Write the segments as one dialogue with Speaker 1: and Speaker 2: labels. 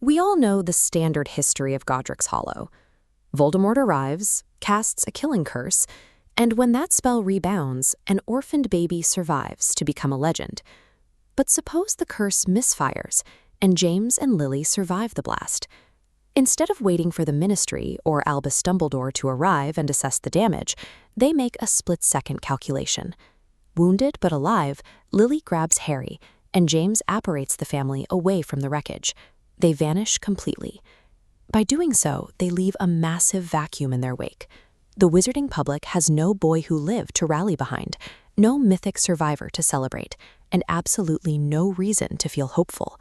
Speaker 1: We all know the standard history of Godric's Hollow. Voldemort arrives, casts a killing curse, and when that spell rebounds, an orphaned baby survives to become a legend. But suppose the curse misfires, and James and Lily survive the blast. Instead of waiting for the Ministry or Albus Dumbledore to arrive and assess the damage, they make a split-second calculation. Wounded but alive, Lily grabs Harry, and James apparates the family away from the wreckage. They vanish completely. By doing so, they leave a massive vacuum in their wake. The wizarding public has no boy who lived to rally behind, no mythic survivor to celebrate, and absolutely no reason to feel hopeful.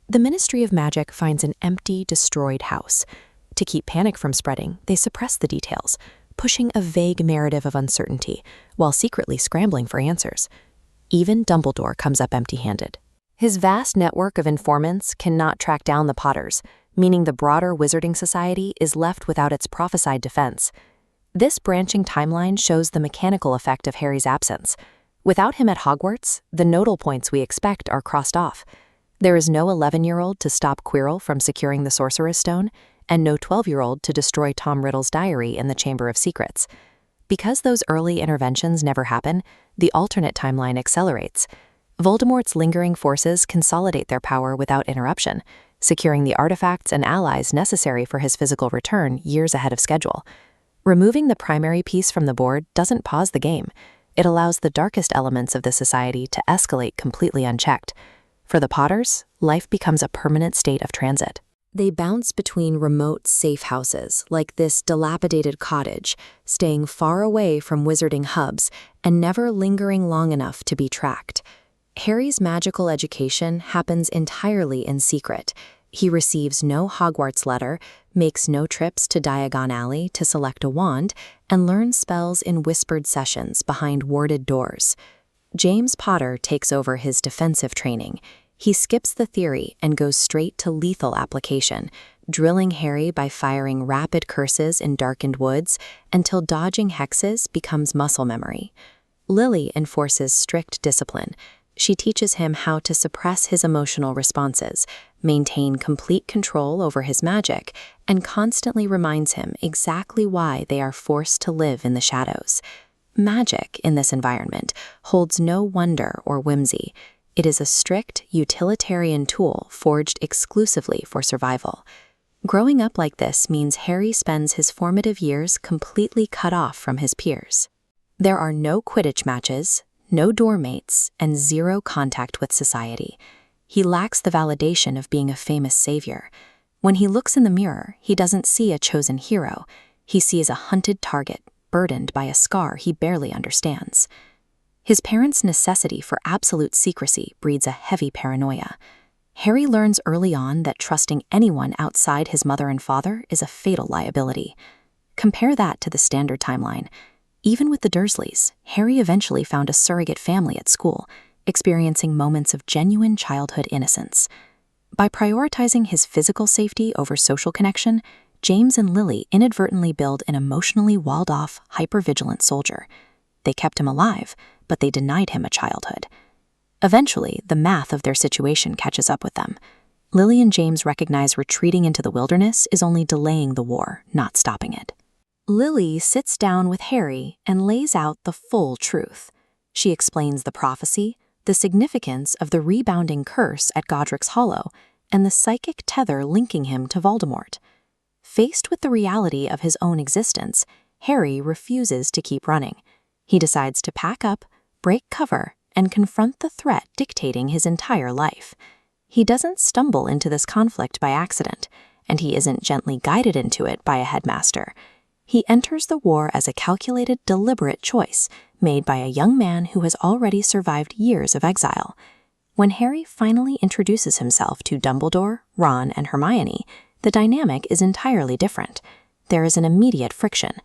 Speaker 1: The Ministry of Magic finds an empty, destroyed house. To keep panic from spreading, they suppress the details, pushing a vague narrative of uncertainty, while secretly scrambling for answers. Even Dumbledore comes up empty-handed. His vast network of informants cannot track down the Potters, meaning the broader Wizarding Society is left without its prophesied defense. This branching timeline shows the mechanical effect of Harry's absence. Without him at Hogwarts, the nodal points we expect are crossed off. There is no 11-year-old to stop Quirrell from securing the Sorcerer's Stone, and no 12-year-old to destroy Tom Riddle's diary in the Chamber of Secrets. Because those early interventions never happen, the alternate timeline accelerates. Voldemort's lingering forces consolidate their power without interruption, securing the artifacts and allies necessary for his physical return years ahead of schedule. Removing the primary piece from the board doesn't pause the game. It allows the darkest elements of the society to escalate completely unchecked. For the Potters, life becomes a permanent state of transit. They bounce between remote, safe houses, like this dilapidated cottage, staying far away from wizarding hubs and never lingering long enough to be tracked. Harry's magical education happens entirely in secret. He receives no Hogwarts letter, makes no trips to Diagon Alley to select a wand, and learns spells in whispered sessions behind warded doors. James Potter takes over his defensive training. He skips the theory and goes straight to lethal application, drilling Harry by firing rapid curses in darkened woods until dodging hexes becomes muscle memory. Lily enforces strict discipline. She teaches him how to suppress his emotional responses, maintain complete control over his magic, and constantly reminds him exactly why they are forced to live in the shadows. Magic, in this environment, holds no wonder or whimsy. It is a strict, utilitarian tool forged exclusively for survival. Growing up like this means Harry spends his formative years completely cut off from his peers. There are no Quidditch matches, no dorm mates, and zero contact with society. He lacks the validation of being a famous savior. When he looks in the mirror, he doesn't see a chosen hero. He sees a hunted target, burdened by a scar he barely understands. His parents' necessity for absolute secrecy breeds a heavy paranoia. Harry learns early on that trusting anyone outside his mother and father is a fatal liability. Compare that to the standard timeline. Even with the Dursleys, Harry eventually found a surrogate family at school, experiencing moments of genuine childhood innocence. By prioritizing his physical safety over social connection, James and Lily inadvertently build an emotionally walled-off, hypervigilant soldier. They kept him alive, but they denied him a childhood. Eventually, the math of their situation catches up with them. Lily and James recognize retreating into the wilderness is only delaying the war, not stopping it. Lily sits down with Harry and lays out the full truth. She explains the prophecy, the significance of the rebounding curse at Godric's Hollow, and the psychic tether linking him to Voldemort. Faced with the reality of his own existence, Harry refuses to keep running. He decides to pack up, break cover, and confront the threat dictating his entire life. He doesn't stumble into this conflict by accident, and he isn't gently guided into it by a headmaster. He enters the war as a calculated, deliberate choice made by a young man who has already survived years of exile. When Harry finally introduces himself to Dumbledore, Ron, and Hermione, the dynamic is entirely different. There is an immediate friction.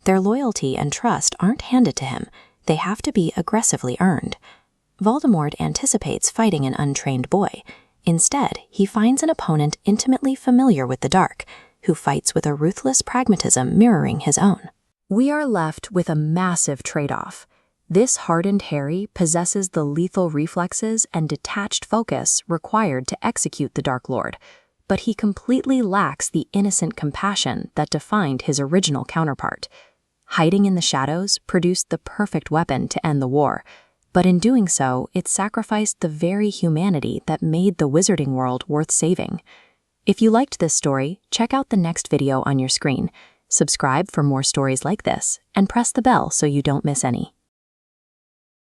Speaker 1: Their loyalty and trust aren't handed to him. They have to be aggressively earned. Voldemort anticipates fighting an untrained boy. Instead, he finds an opponent intimately familiar with the dark, who fights with a ruthless pragmatism mirroring his own. We are left with a massive trade-off. This hardened Harry possesses the lethal reflexes and detached focus required to execute the Dark Lord. but he completely lacks the innocent compassion that defined his original counterpart. Hiding in the shadows produced the perfect weapon to end the war, but in doing so, it sacrificed the very humanity that made the wizarding world worth saving. If you liked this story, check out the next video on your screen. Subscribe for more stories like this, and press the bell so you don't miss any.